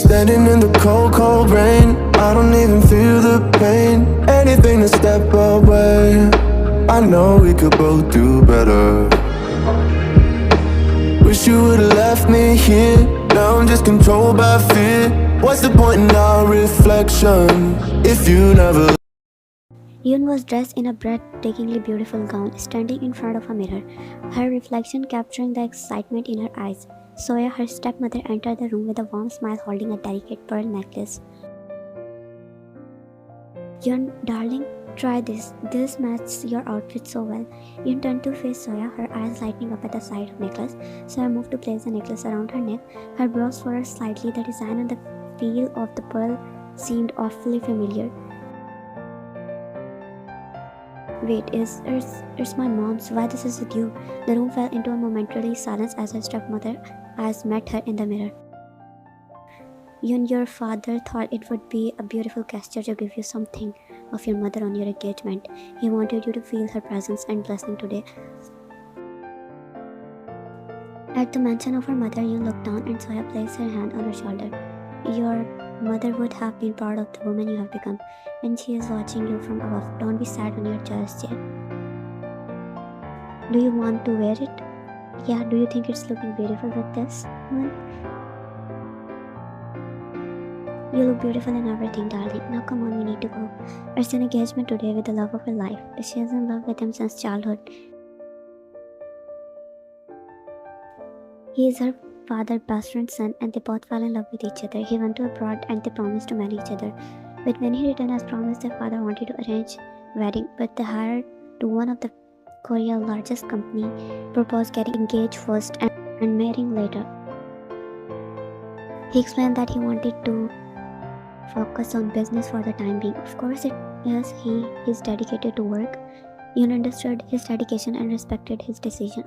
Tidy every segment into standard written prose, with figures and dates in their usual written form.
Standing in the cold, cold rain, I don't even feel the pain. Anything to step away. I know we could both do better. Wish you would've left me here. Now I'm just controlled by fear. What's the point in our reflection if you never... Yoon was dressed in a breathtakingly beautiful gown, standing in front of a mirror, her reflection capturing the excitement in her eyes. Soya, her stepmother, entered the room with a warm smile holding a delicate pearl necklace. Yoon, darling, try this. This matches your outfit so well. Yoon turned to face Soya, her eyes lighting up at the sight of necklace. Soya moved to place the necklace around her neck. Her brows furrowed slightly. The design and the feel of the pearl seemed awfully familiar. Wait, it's my mom's. Why this is with you? The room fell into a momentary silence as her stepmother's eyes met her in the mirror. Yoon, your father thought it would be a beautiful gesture to give you something of your mother on your engagement. He wanted you to feel her presence and blessing today. At the mention of her mother, Yoon looked down and Soya placed her hand on her shoulder. Your mother would have been proud of the woman you have become, and she is watching you from above. Don't be sad on your joyous chair. Do you want to wear it? Yeah, do you think it's looking beautiful with this one? You look beautiful in everything, darling. Now come on, we need to go. It's an engagement today with the love of her life. She is in love with him since childhood. He is her father's best friend's son, and they both fell in love with each other. He went to abroad and they promised to marry each other. But when he returned as promised, their father wanted to arrange wedding, but they hired to one of the Korea's largest company, proposed getting engaged first and marrying later. He explained that he wanted to focus on business for the time being. Of course, he is dedicated to work. Yoon understood his dedication and respected his decision.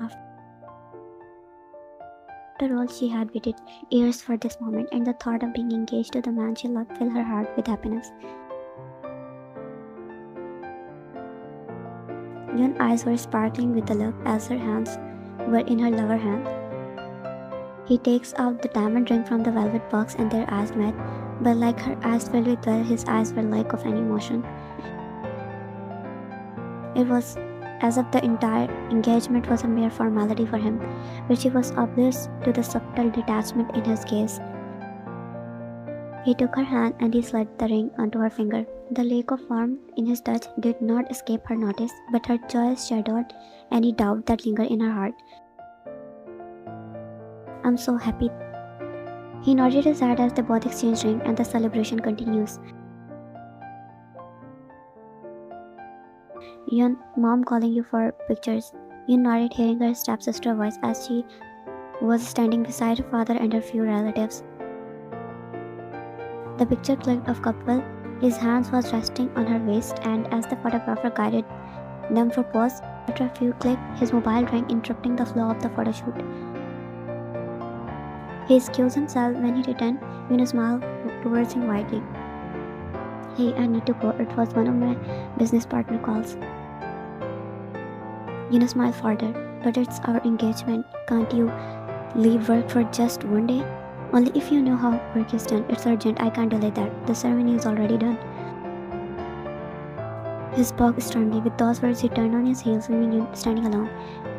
After all, she had waited years for this moment, and the thought of being engaged to the man she loved filled her heart with happiness. Yoon's eyes were sparkling with the love as her hands were in her lover's hand. He takes out the diamond ring from the velvet box and their eyes met, but like her eyes filled with joy, his eyes were like of any emotion. It was as if the entire engagement was a mere formality for him, but she was oblivious to the subtle detachment in his gaze. He took her hand and he slid the ring onto her finger. The lack of warmth in his touch did not escape her notice, but her joy shadowed any doubt that lingered in her heart. I'm so happy. He nodded his head as they both exchanged rings, and the celebration continues. Yoon, mom calling you for pictures. Yoon nodded, hearing her stepsister's voice as she was standing beside her father and her few relatives. The picture clicked of couple. His hands was resting on her waist, and as the photographer guided them for pose, after a few clicks, his mobile rang, interrupting the flow of the photo shoot. He excused himself. When he returned, Yoon smiled towards him widely. Hey, I need to go. It was one of my business partner calls. Yoon smiled further. But it's our engagement. Can't you leave work for just one day? Only if you know how work is done. It's urgent. I can't delay that. The ceremony is already done. He spoke sternly. With those words, he turned on his heels, leaving Yoon standing alone.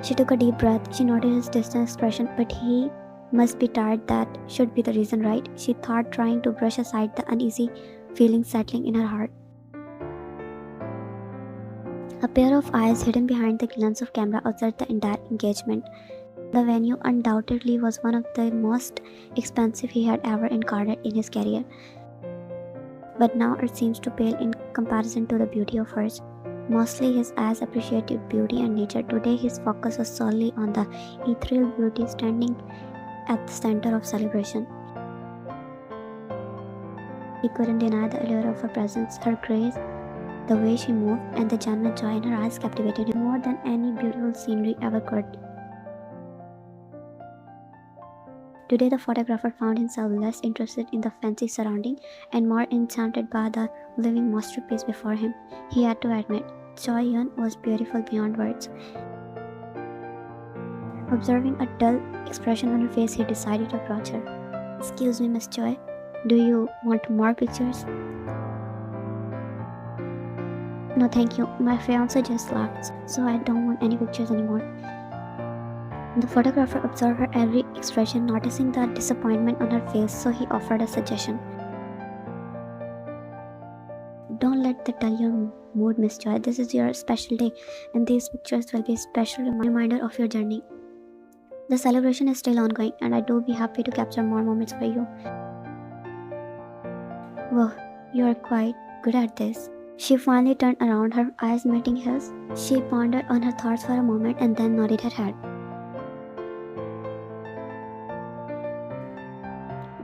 She took a deep breath. She noted his distant expression, but he must be tired. That should be the reason, right? She thought, trying to brush aside the uneasy feeling settling in her heart. A pair of eyes hidden behind the lens of camera observed the entire engagement. The venue undoubtedly was one of the most expensive he had ever encountered in his career. But now it seems to pale in comparison to the beauty of hers. Mostly his eyes appreciated beauty and nature. Today his focus was solely on the ethereal beauty standing at the center of celebration. He couldn't deny the allure of her presence, her grace, the way she moved, and the genuine joy in her eyes captivated him more than any beautiful scenery ever could. Today the photographer found himself less interested in the fancy surrounding and more enchanted by the living masterpiece before him. He had to admit, Choi Yun was beautiful beyond words. Observing a dull expression on her face, he decided to approach her. Excuse me, Miss Choi. Do you want more pictures? No, thank you. My fiance just left, so I don't want any pictures anymore. The photographer observed her every expression, noticing the disappointment on her face, so he offered a suggestion. Don't let that dull your mood, Miss Joy. This is your special day, and these pictures will be a special reminder of your journey. The celebration is still ongoing, and I do be happy to capture more moments for you. Whoa, you are quite good at this. She finally turned around, her eyes meeting his. She pondered on her thoughts for a moment and then nodded her head.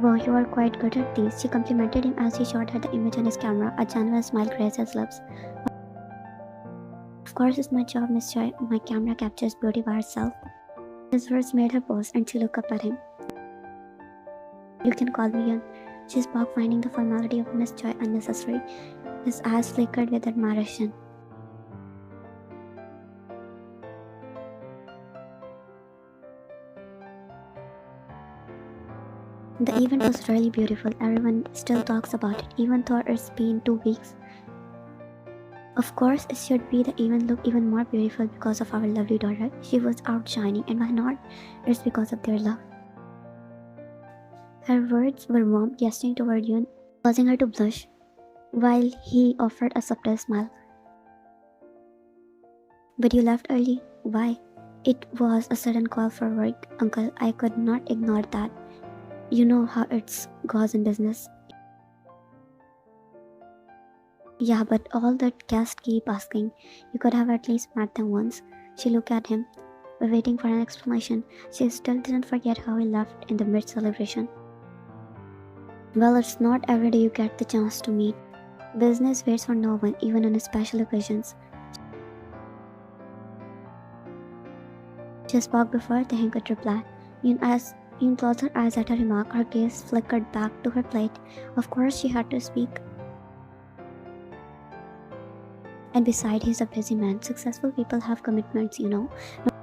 Wow, you are quite good at these. She complimented him as he showed her the image on his camera. A genuine smile graced his lips. Of course, it's my job, Miss Joy. My camera captures beauty by herself. His words made her pause, and she looked up at him. You can call me Yun. She spoke, finding the formality of Miss Joy unnecessary. His eyes flickered with admiration. The event was really beautiful. Everyone still talks about it, even though it's been 2 weeks. Of course, it should be the event look even more beautiful because of our lovely daughter. She was outshining, and why not? It's because of their love. Her words were warm, gesturing toward Yun, causing her to blush, while he offered a subtle smile. But you left early. Why? It was a sudden call for work, Uncle. I could not ignore that. You know how it goes in business. Yeah, but all the guests keep asking. You could have at least met them once. She looked at him, waiting for an explanation. She still didn't forget how he left in the mid-celebration. Well, it's not every day you get the chance to meet. Business waits for no one, even on special occasions. She spoke before the could reply. Yun closed her eyes at her remark. Her gaze flickered back to her plate. Of course, she had to speak. And besides, he's a busy man. Successful people have commitments, you know.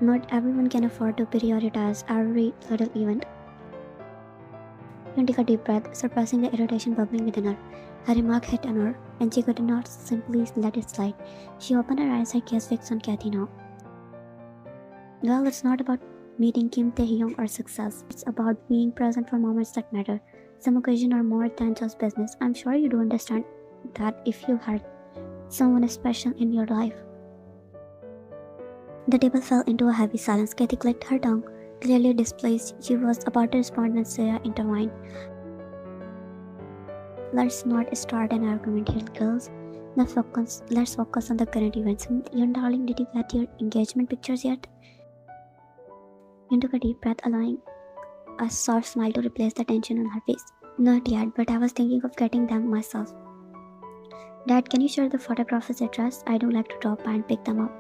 Not everyone can afford to prioritize every little event. Yun took a deep breath, suppressing the irritation bubbling within her. Her remark hit a nerve, and she could not simply let it slide. She opened her eyes, her gaze fixed on Kathy now. Well, it's not about meeting Kim Tae-hyung or success. It's about being present for moments that matter. Some occasions are more than just business. I'm sure you do understand that if you had someone special in your life. The table fell into a heavy silence. Kathy clicked her tongue, clearly displeased. She was about to respond when Saya intervened. Let's not start an argument here, girls. Let's focus on the current events. Yun, darling, did you get your engagement pictures yet? Yun took a deep breath, allowing a soft smile to replace the tension on her face. Not yet, but I was thinking of getting them myself. Dad, can you share the photographer's address? I do like to drop by and pick them up.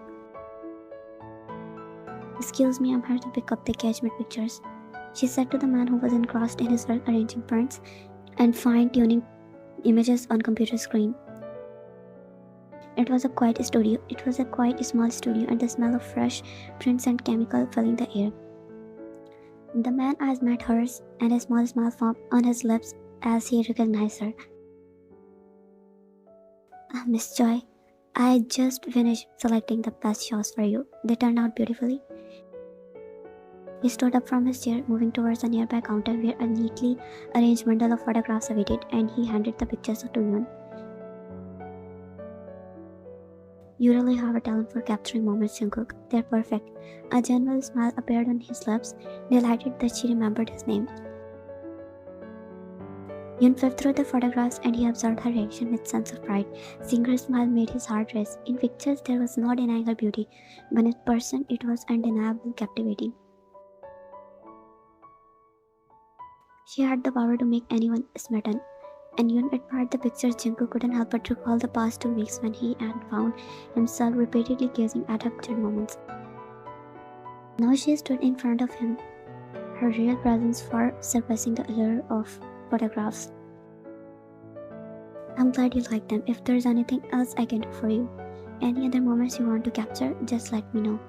Excuse me, I'm here to pick up the engagement pictures, she said to the man who was engrossed in his work arranging prints and fine-tuning images on computer screen. It was a quiet small studio, and the smell of fresh prints and chemical filling the air. The man's eyes met hers, and a small smile formed on his lips as he recognized her. Miss Joy, I just finished selecting the best shots for you. They turned out beautifully. He stood up from his chair, moving towards a nearby counter where a neatly arranged bundle of photographs awaited, and he handed the pictures to Yun. You really have a talent for capturing moments, Jungkook. They're perfect. A genuine smile appeared on his lips, delighted that she remembered his name. Yun flipped through the photographs, and he observed her reaction with a sense of pride. Seeing her smile made his heart race. In pictures, there was no denying her beauty, but in person, it was undeniably captivating. She had the power to make anyone smitten, and Yun admired the pictures. Jungkook couldn't help but recall the past 2 weeks when he had found himself repeatedly gazing at her pictured moments. Now she stood in front of him, her real presence far surpassing the allure of photographs. I'm glad you like them. If there's anything else I can do for you, any other moments you want to capture, just let me know.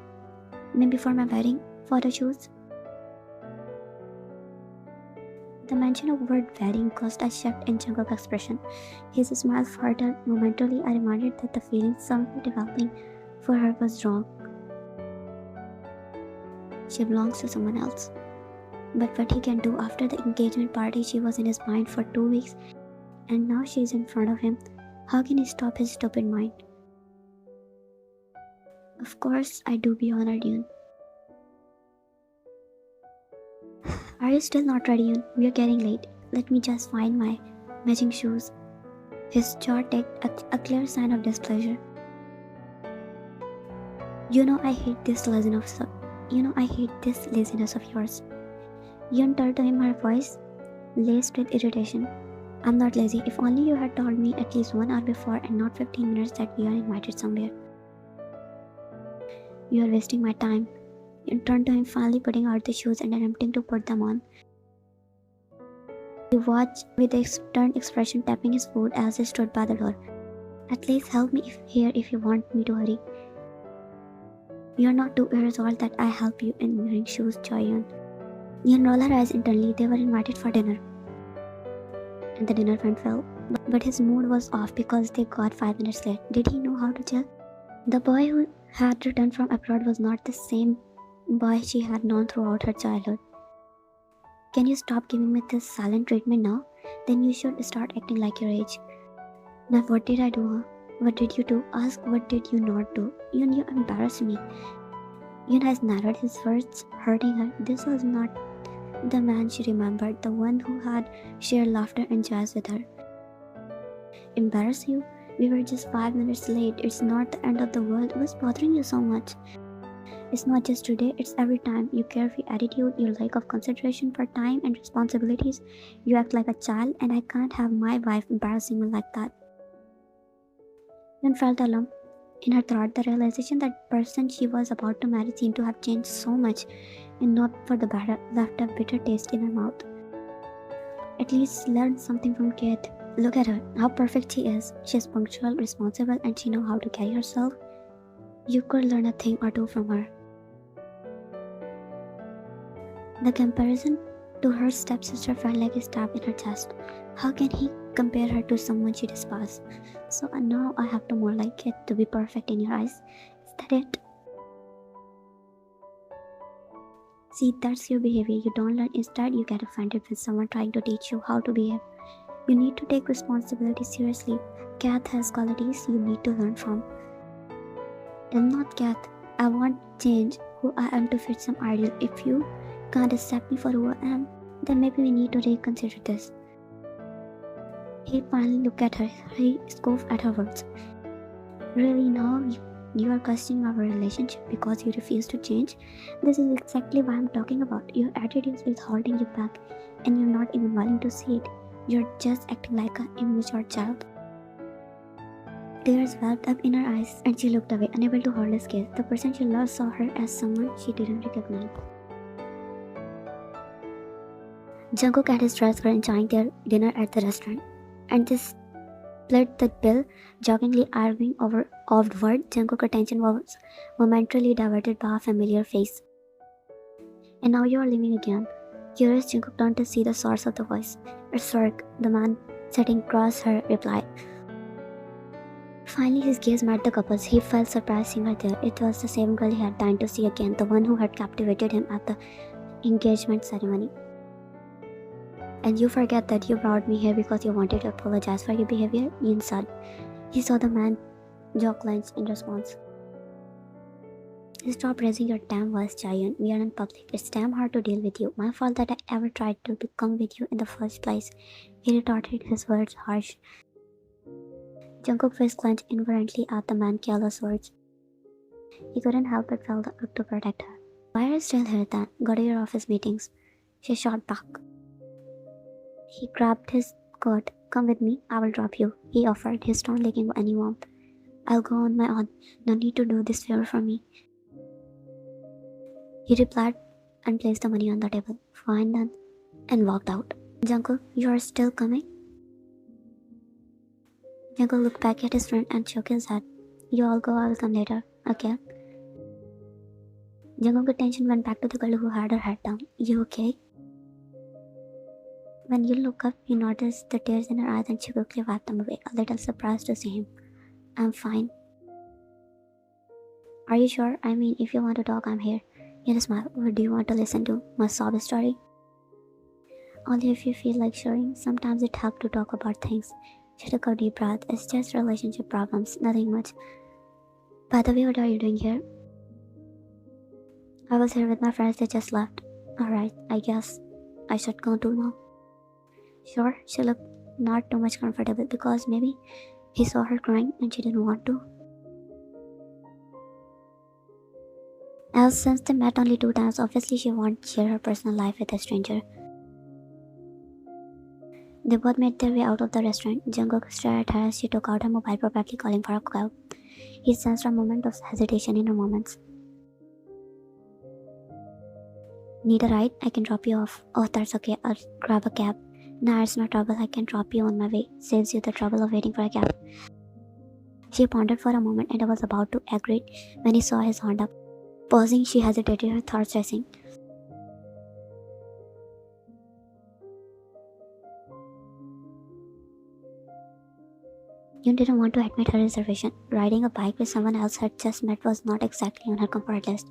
Maybe for my wedding photo shoots. The mention of word wedding caused a shift in Jungkook's expression. His smile faltered momentarily, a reminder that the feeling somewhere developing for her was wrong. She belongs to someone else. But what he can do after the engagement party, she was in his mind for 2 weeks, and now she is in front of him. How can he stop his stupid mind? Of course, I do be honored, Yoon. Are you still not ready, Yoon? We are getting late. Let me just find my matching shoes. His jaw took a clear sign of displeasure. You know I hate this laziness of yours. Yoon turned to him, her voice laced with irritation. I'm not lazy. If only you had told me at least 1 hour before and not 15 minutes that we are invited somewhere. You are wasting my time. Yoon turned to him, finally putting out the shoes and attempting to put them on. He watched with a stern expression, tapping his foot as he stood by the door. At least help me here if you want me to hurry. You are not too irresolute that I help you in wearing shoes, Joyeon. Yoon rolled her eyes internally. They were invited for dinner. And the dinner went well. But his mood was off because they got 5 minutes late. Did he know how to chill? The boy who had returned from abroad was not the same boy she had known throughout her childhood. Can you stop giving me this silent treatment now? Then you should start acting like your age. Now what did I do, huh? What did you do? Ask what did you not do? Yoon, you embarrassed me. Yoon has narrowed his words, hurting her. This was not the man she remembered, the one who had shared laughter and jazz with her. Embarrass you? We were just 5 minutes late. It's not the end of the world. What's bothering you so much? It's not just today, it's every time. Your carefree attitude, your lack of consideration for time and responsibilities. You act like a child, and I can't have my wife embarrassing me like that. Yoon felt a lump in her throat. The realization that person she was about to marry seemed to have changed so much, and not for the better, left a bitter taste in her mouth. At least learn something from Kate. Look at her, how perfect she is. She's punctual, responsible, and she knows how to carry herself. You could learn a thing or two from her. The comparison to her stepsister felt like a stab in her chest. How can he compare her to someone she despises? So now I have to more like it to be perfect in your eyes. Is that it? See, that's your behavior. You don't learn. Instead, you get offended when someone trying to teach you how to behave. You need to take responsibility seriously. Kath has qualities you need to learn from. I'm not Kath. I want change who I am to fit some ideal. If you can't accept me for who I am, then maybe we need to reconsider this. He finally looked at her. He scoffed at her words. Really, now you are questioning our relationship because you refuse to change? This is exactly what I'm talking about. Your attitude is holding you back, and you're not even willing to see it. You're just acting like an immature child. Tears welled up in her eyes, and she looked away, unable to hold his gaze. The person she loved saw her as someone she didn't recognize. Jungkook and his friends were enjoying their dinner at the restaurant, and they split the bill, jokingly arguing over odd word. Jungkook's attention was momentarily diverted by a familiar face. And now you are leaving again. Curious, Jungkook turned to see the source of the voice. It's work, the man sitting across her replied. Finally, his gaze met the couple's. He felt surprised seeing her there. It was the same girl he had died to see again, the one who had captivated him at the engagement ceremony. And you forget that you brought me here because you wanted to apologize for your behavior? Yoon said. He saw the man jaw clenched in response. Stop raising your damn voice, Jaehyun. We are in public. It's damn hard to deal with you. My fault that I ever tried to come with you in the first place. He retorted, his words harsh. Jungkook's face clenched involuntarily at the man's careless words. He couldn't help but feel the urge to protect her. Why are you still here then? Go to your office meetings. She shot back. He grabbed his coat. Come with me, I will drop you, he offered, his tone lacking any warmth. I'll go on my own. No need to do this favor for me. He replied and placed the money on the table. Fine then, and walked out. Jungkook, you are still coming? Jungkook looked back at his friend and shook his head. You all go, I will come later, okay? Jungkook's attention went back to the girl who had her head down. You okay? When you look up, you notice the tears in her eyes and she quickly wiped them away, a little surprised to see him. I'm fine. Are you sure? I mean, if you want to talk, I'm here. You smile. Or do you want to listen to my sob story? Only if you feel like sharing. Sometimes it helps to talk about things. She took a deep breath. It's just relationship problems, nothing much. By the way, what are you doing here? I was here with my friends, they just left. Alright, I guess I should go too now. Sure, she looked not too much comfortable because maybe he saw her crying and she didn't want to. As since they met only 2 times, obviously she won't share her personal life with a stranger. They both made their way out of the restaurant. Jungkook stared at her as she took out her mobile, probably calling for a cab. He sensed a moment of hesitation in her movements. Need a ride? I can drop you off. Oh, that's okay. I'll grab a cab. Nah, it's no trouble. I can drop you on my way. Saves you the trouble of waiting for a cab. She pondered for a moment and was about to agree when he saw his hand up. Pausing, she hesitated, her thoughts racing. You didn't want to admit her reservation. Riding a bike with someone else had just met was not exactly on her comfort list,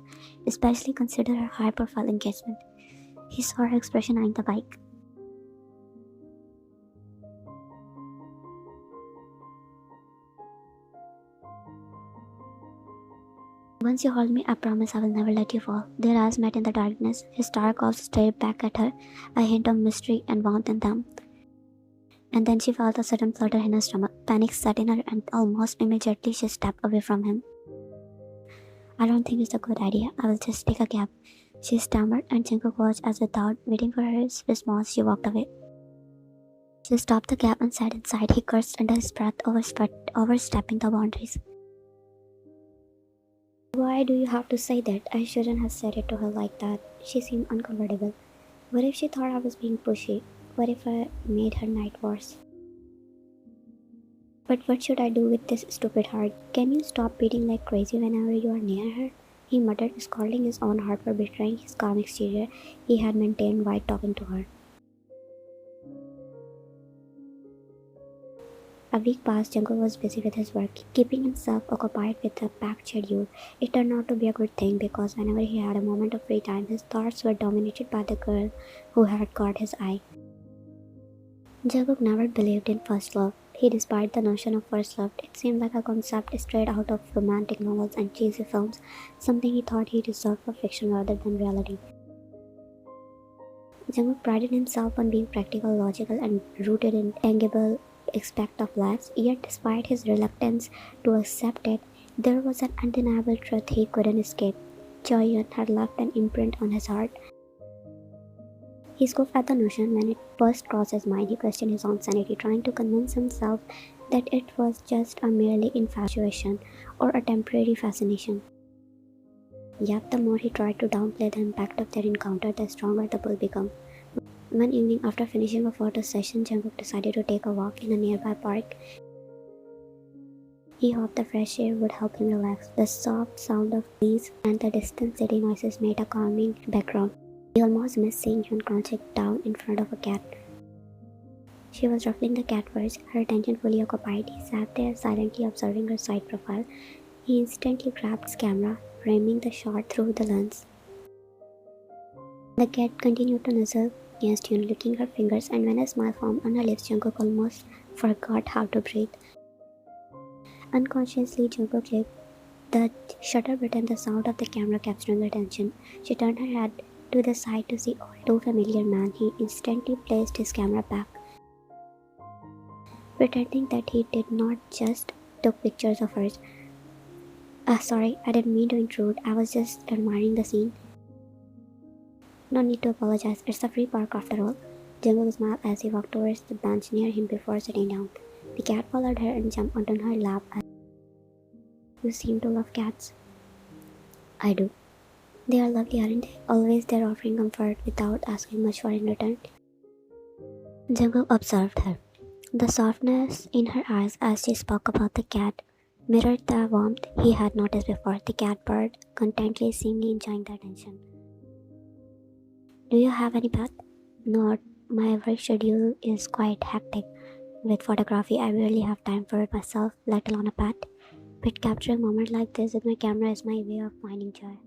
especially consider her high-profile engagement. He saw her expression eyeing the bike. Once you hold me, I promise I will never let you fall. Their eyes met in the darkness. His dark eyes stared back at her, a hint of mystery and warmth in them. And then she felt a sudden flutter in her stomach. Panic set in her and almost immediately she stepped away from him. I don't think it's a good idea. I will just take a cab. She stammered and Jungkook watched as without waiting for her response, she walked away. She stopped the cab and sat inside. He cursed under his breath, overstepping the boundaries. Why do you have to say that? I shouldn't have said it to her like that. She seemed uncomfortable. What if she thought I was being pushy? What if I made her night worse? But what should I do with this stupid heart? Can you stop beating like crazy whenever you are near her? He muttered, scolding his own heart for betraying his calm exterior he had maintained while talking to her. A week passed. Jungkook was busy with his work, keeping himself occupied with a packed schedule. It turned out to be a good thing because whenever he had a moment of free time, his thoughts were dominated by the girl who had caught his eye. Jungkook never believed in first love. He despised the notion of first love. It seemed like a concept straight out of romantic novels and cheesy films, something he thought he reserved for fiction rather than reality. Jungkook prided himself on being practical, logical, and rooted in tangible aspects of life, yet despite his reluctance to accept it, there was an undeniable truth he couldn't escape. Joyeon had left an imprint on his heart. He scoffed at the notion when it first crossed his mind. He questioned his own sanity, trying to convince himself that it was just a merely infatuation or a temporary fascination. Yet the more he tried to downplay the impact of their encounter, the stronger the pull became. One evening, after finishing a photo session, Jungkook decided to take a walk in a nearby park. He hoped the fresh air would help him relax. The soft sound of breeze and the distant city noises made a calming background. He almost missed seeing Hyun crouching down in front of a cat. She was ruffling the cat furs, her attention fully occupied. He sat there silently observing her side profile. He instantly grabbed his camera, framing the shot through the lens. The cat continued to nuzzle against Hyun, licking her fingers, and when a smile formed on her lips, Jungkook almost forgot how to breathe. Unconsciously, Jungkook clicked the shutter button, the sound of the camera capturing her attention. She turned her head to the side to see all too familiar man. He instantly placed his camera back, pretending that he did not just took pictures of hers. Sorry, I didn't mean to intrude. I was just admiring the scene. No need to apologize. It's a free park after all. Jungkook smiled as he walked towards the bench near him before sitting down. The cat followed her and jumped onto her lap. You seem to love cats. I do. They are lovely, aren't they? Always there offering comfort without asking much for in return. Jungkook observed her. The softness in her eyes as she spoke about the cat mirrored the warmth he had noticed before. The cat purred contentedly, seemingly enjoying the attention. Do you have any pet? Not My work schedule is quite hectic. With photography, I barely have time for it myself, let alone a pet. But capturing moments like this with my camera is my way of finding joy.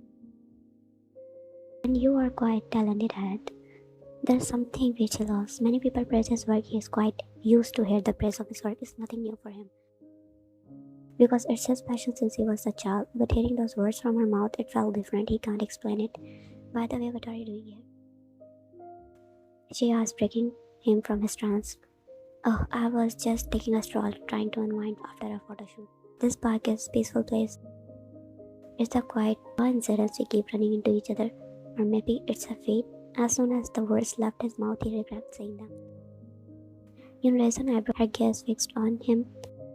And you are quite talented at it. There's something which he loves. Many people praise his work. He is quite used to hear the praise of his work. It's nothing new for him. Because it's his passion since he was a child. But hearing those words from her mouth, it felt different. He can't explain it. By the way, what are you doing here? She asked, breaking him from his trance. Oh, I was just taking a stroll, trying to unwind after a photo shoot. This park is a peaceful place. It's a quiet coincidence we keep running into each other. Or maybe it's a fate. As soon as the words left his mouth, he regretted saying them. Yun raised an eyebrow, her gaze fixed on him.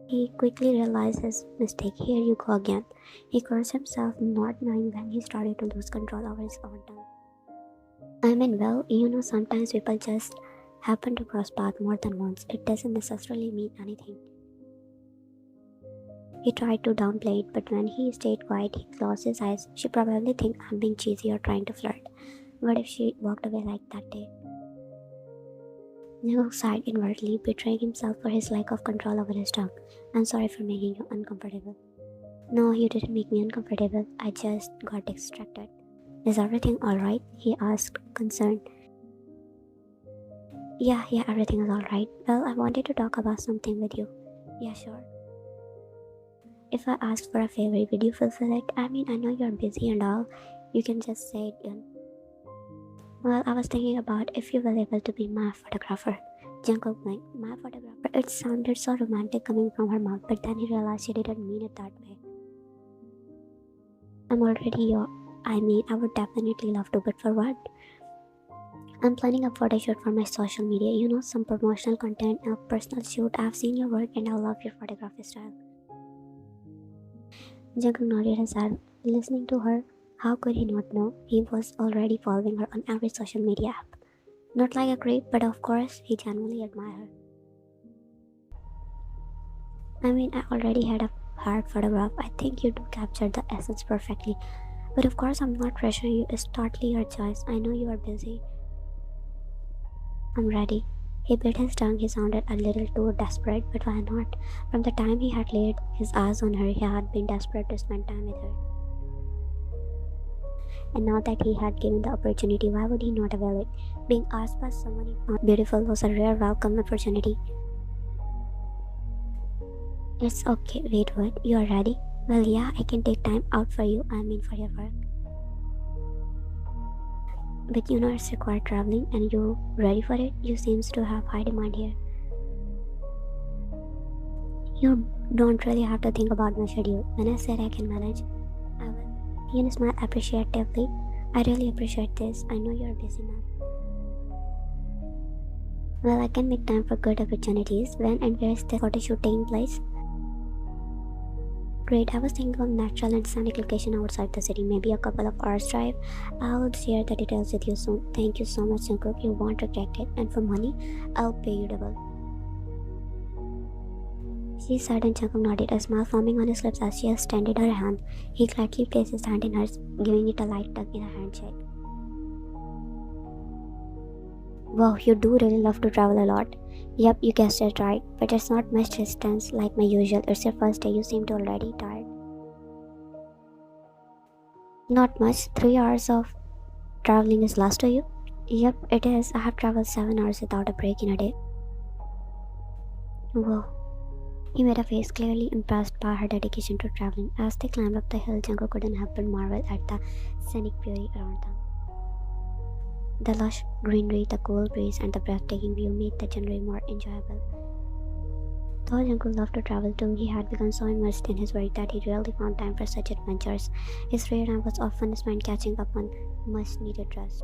He quickly realized his mistake. Here you go again. He cursed himself, not knowing when he started to lose control over his own tongue. I mean, well, sometimes people just happen to cross paths more than once. It doesn't necessarily mean anything. He tried to downplay it, but when he stayed quiet, he closed his eyes. She probably thinks I'm being cheesy or trying to flirt. What if she walked away like that day? Jungkook sighed inwardly, betraying himself for his lack of control over his tongue. I'm sorry for making you uncomfortable. No, you didn't make me uncomfortable. I just got distracted. Is everything alright? He asked, concerned. Yeah, everything is alright. Well, I wanted to talk about something with you. Yeah, sure. If I asked for a favor, would you fulfill it? I mean, I know you're busy and all. You can just say it. Well, I was thinking about if you were able to be my photographer. Jungkook blinked. My photographer? It sounded so romantic coming from her mouth, but then he realized she didn't mean it that way. I'm already your... I would definitely love to, but for what? I'm planning a photo shoot for my social media. Some promotional content, a personal shoot. I've seen your work and I love your photography style. Jungkook nodded his head, listening to her. How could he not know? He was already following her on every social media app. Not like a creep, but of course, he genuinely admired her. I already had a hard photograph. I think you do capture the essence perfectly. But of course, I'm not pressuring you. It's totally your choice. I know you are busy. I'm ready. He bit his tongue. He sounded a little too desperate, but why not? From the time he had laid his eyes on her, he had been desperate to spend time with her. And now that he had given the opportunity, why would he not avail it? Being asked by someone he found beautiful was a rare, welcome opportunity. It's okay. Wait, what? You are ready? Well, yeah, I can take time out for you. For your work. But it's required traveling, and you ready for it? You seems to have high demand here. You don't really have to think about my schedule. When I said I can manage, I will. Yun smiled appreciatively. I really appreciate this. I know you're a busy man. Well, I can make time for good opportunities. When and where is the photo shoot taking place? Great, I was thinking of natural and scenic location outside the city, maybe a couple of hours drive. I'll share the details with you soon. Thank you so much, Jungkook. You won't regret it. And for money, I'll pay you double. She sighed and Jungkook nodded, a smile forming on his lips as she extended her hand. He gladly placed his hand in hers, giving it a light tug in a handshake. Wow, you do really love to travel a lot. Yep, you guessed it right, but it's not much distance like my usual. It's your first day, you seemed already tired. Not much. 3 hours of traveling is lost to you? Yep, it is. I have traveled 7 hours without a break in a day. Whoa. He made a face, clearly impressed by her dedication to traveling. As they climbed up the hill, Jungkook couldn't help but marvel at the scenic beauty around them. The lush greenery, the cool breeze, and the breathtaking view made the journey more enjoyable. Though Jungkook loved to travel too, he had become so immersed in his work that he rarely found time for such adventures. His free time was often spent catching up on much-needed rest.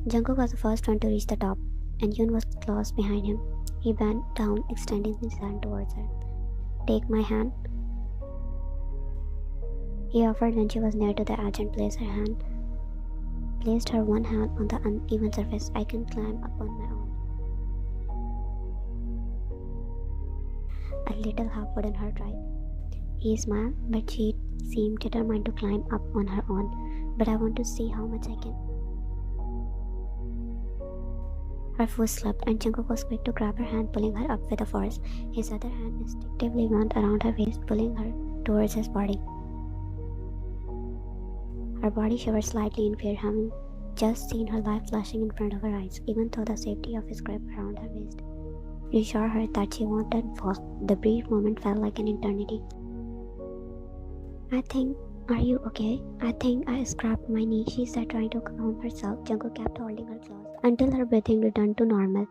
Jungkook was the first one to reach the top, and Yoon was close behind him. He bent down, extending his hand towards her. Take my hand, he offered when she was near to the edge and placed her one hand on the uneven surface. I can climb up on my own. A little half-wooden hurt, right? He smiled, but she seemed determined to climb up on her own. But I want to see how much I can. Her foot slipped, and Jungkook was quick to grab her hand, pulling her up with a force. His other hand instinctively went around her waist, pulling her towards his body. Her body shivered slightly in fear, having just seen her life flashing in front of her eyes, even though the safety of his grip around her waist reassured her that she wouldn't fall. The brief moment felt like an eternity. Are you okay? I think I scraped my knee, she said, trying to calm herself. Jungkook kept holding her close until her breathing returned to normal,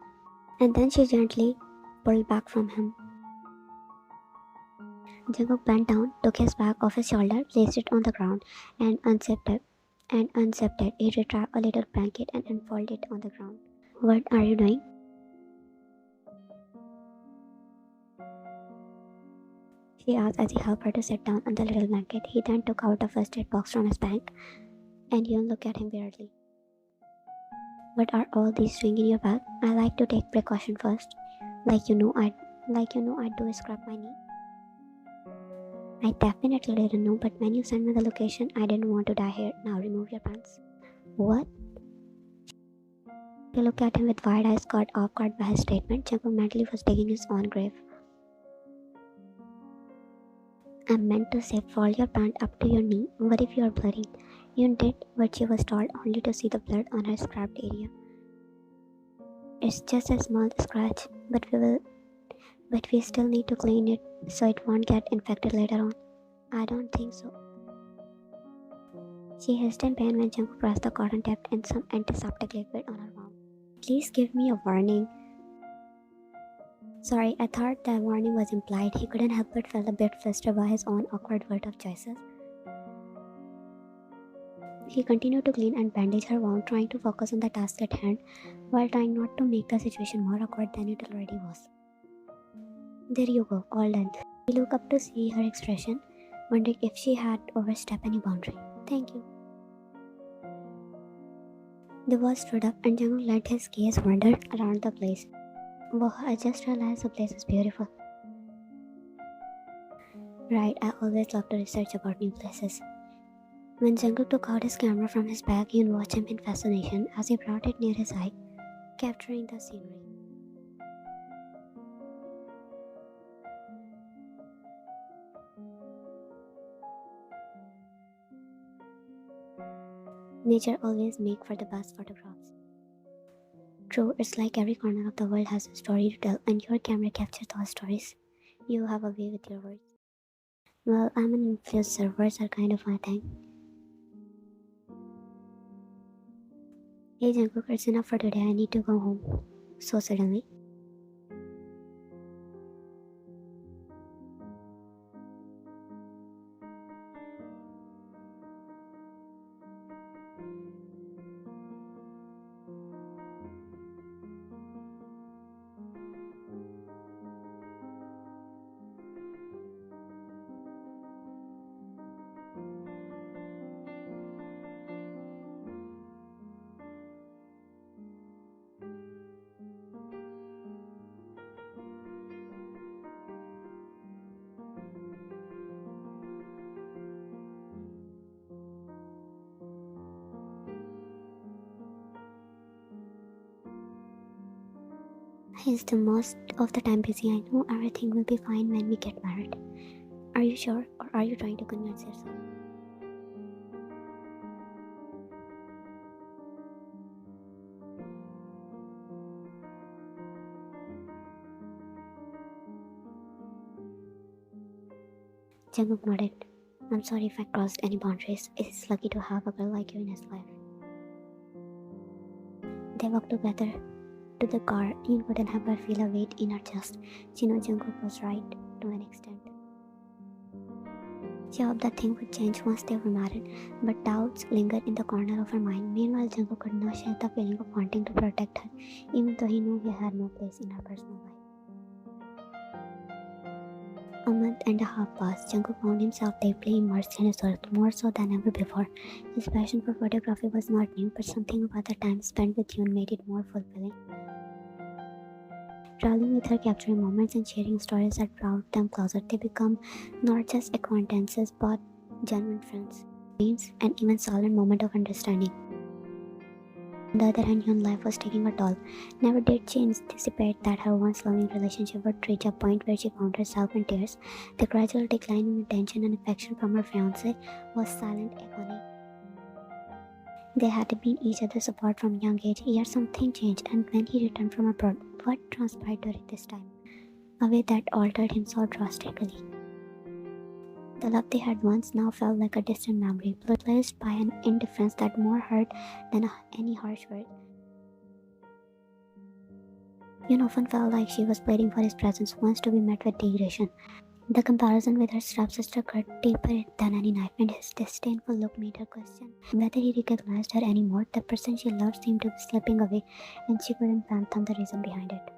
and then she gently pulled back from him. Jungkook bent down, took his bag off his shoulder, placed it on the ground, and unzipped it. He retrieved a little blanket and unfolded it on the ground. What are you doing? She asked as he helped her to sit down on the little blanket. He then took out a first aid box from his bag, and Yoon looked at him weirdly. What are all these doing in your bag? I like to take precaution first. Like you know I'd do scrap my knee. I definitely didn't know, but when you sent me the location, I didn't want to die here. Now remove your pants. What? She looked at him with wide eyes, caught off guard by his statement. Jungkook mentally was digging his own grave. I meant to say fold your pant up to your knee. What if you are bleeding? Yoon did what she was told, only to see the blood on her scrapped area. It's just a small scratch, but we still need to clean it so it won't get infected later on. I don't think so. She hissed in pain when Jungkook pressed the cotton dipped in some antiseptic liquid on her mouth. Please give me a warning. Sorry, I thought the warning was implied. He couldn't help but feel a bit flustered by his own awkward word of choices. He continued to clean and bandage her wound, trying to focus on the task at hand while trying not to make the situation more awkward than it already was. There you go, all done. He looked up to see her expression, wondering if she had overstepped any boundary. Thank you. The boss stood up and Jungkook let his gaze wander around the place. Wow, I just realized the place is beautiful. Right, I always love to research about new places. When Jungkook took out his camera from his bag, Yoon watched him in fascination as he brought it near his eye, capturing the scenery. Nature always makes for the best photographs. True, it's like every corner of the world has a story to tell, and your camera captures those stories. You have a way with your words. Well, I'm an influencer. Words are kind of my thing. Hey Jungkook, it's enough for today. I need to go home. So suddenly. He's the most of the time busy. I know everything will be fine when we get married. Are you sure, or are you trying to convince yourself? Jungkook nodded. I'm sorry if I crossed any boundaries. It's lucky to have a girl like you in his life. They walked together to the car. Yoon couldn't help but feel a weight in her chest. She knew Jungkook was right to an extent. She hoped that things would change once they were married, but doubts lingered in the corner of her mind. Meanwhile, Jungkook could not shake the feeling of wanting to protect her, even though he knew he had no place in her personal life. A month and a half passed. Jungkook found himself deeply immersed in his work, more so than ever before. His passion for photography was not new, but something about the time spent with Yoon made it more fulfilling. Traveling with her, capturing moments and sharing stories that brought them closer, they become not just acquaintances but genuine friends, dreams, and even silent moment of understanding. On the other hand, Hyun life was taking a toll. Never did she anticipate that her once loving relationship would reach a point where she found herself in tears. The gradual decline in attention and affection from her fiance was silent agony. They had been each other's support from young age, yet something changed, and when he returned from abroad, what transpired during this time? A way that altered him so drastically. The love they had once now felt like a distant memory, replaced by an indifference that more hurt than any harsh word. Yun often felt like she was pleading for his presence once to be met with degradation. The comparison with her stepsister cut deeper than any knife, and his disdainful look made her question whether he recognized her anymore. The person she loved seemed to be slipping away, and she couldn't fathom the reason behind it.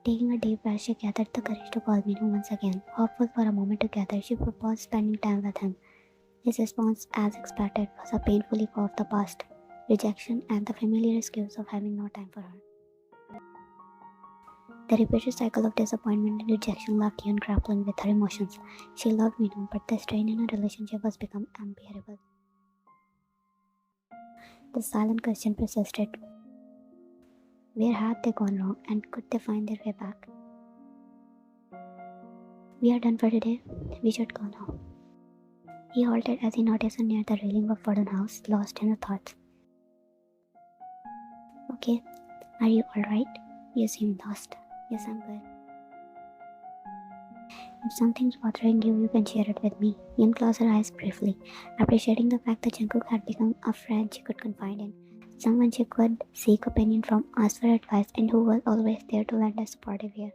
Taking a deep breath, she gathered the courage to call Minu once again. Hopeful for a moment together, she proposed spending time with him. His response, as expected, was a painful echo of the past, rejection, and the familiar excuse of having no time for her. The repeated cycle of disappointment and rejection left Yun grappling with her emotions. She loved Minu, but the strain in her relationship was become unbearable. The silent question persisted. Where had they gone wrong, and could they find their way back? We are done for today. We should go now. He halted as he noticed her near the railing of Wooden House, lost in her thoughts. Okay, are you alright? You seem lost. Yes, I'm good. If something's bothering you, you can share it with me. Yun closed her eyes briefly, appreciating the fact that Jungkook had become a friend she could confide in. Someone she could seek opinion from, ask for advice, and who was always there to lend a supportive ear.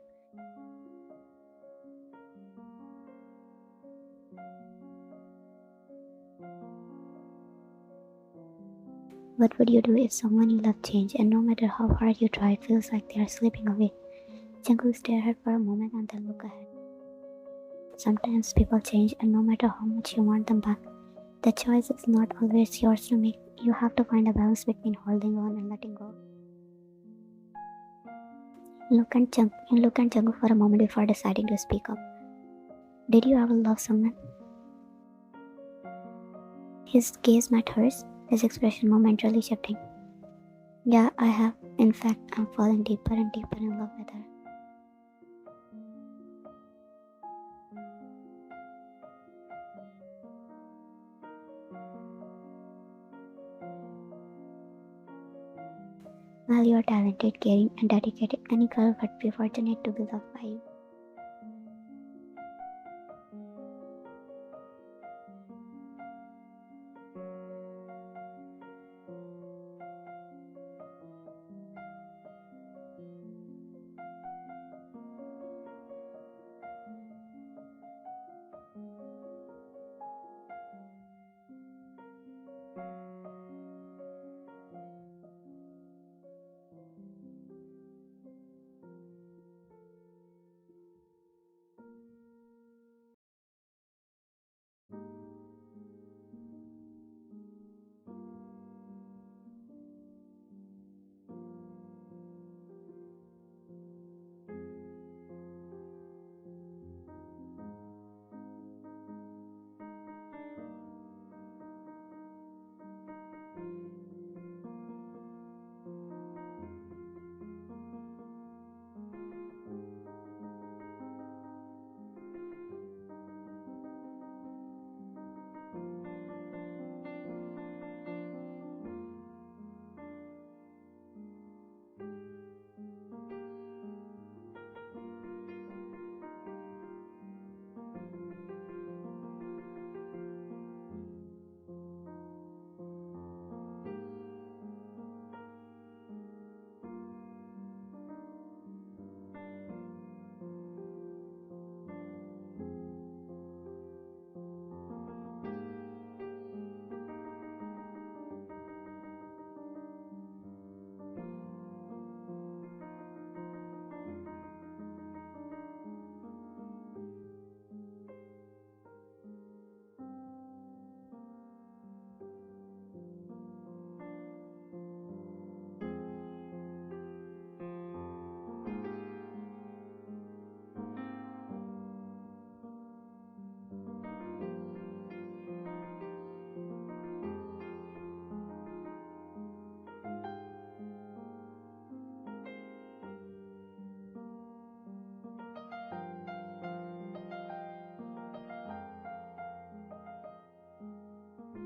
What would you do if someone you love changed, and no matter how hard you try, it feels like they are slipping away? Jungkook stared at her for a moment and then looked ahead. Sometimes people change, and no matter how much you want them back, the choice is not always yours to make. You have to find a balance between holding on and letting go. Look at Jungkook for a moment before deciding to speak up. Did you ever love someone? His gaze met hers, his expression momentarily shifting. Yeah, I have. In fact, I'm falling deeper and deeper in love with her. Well, you are talented, caring, and dedicated. Any girl would be fortunate to be loved by you.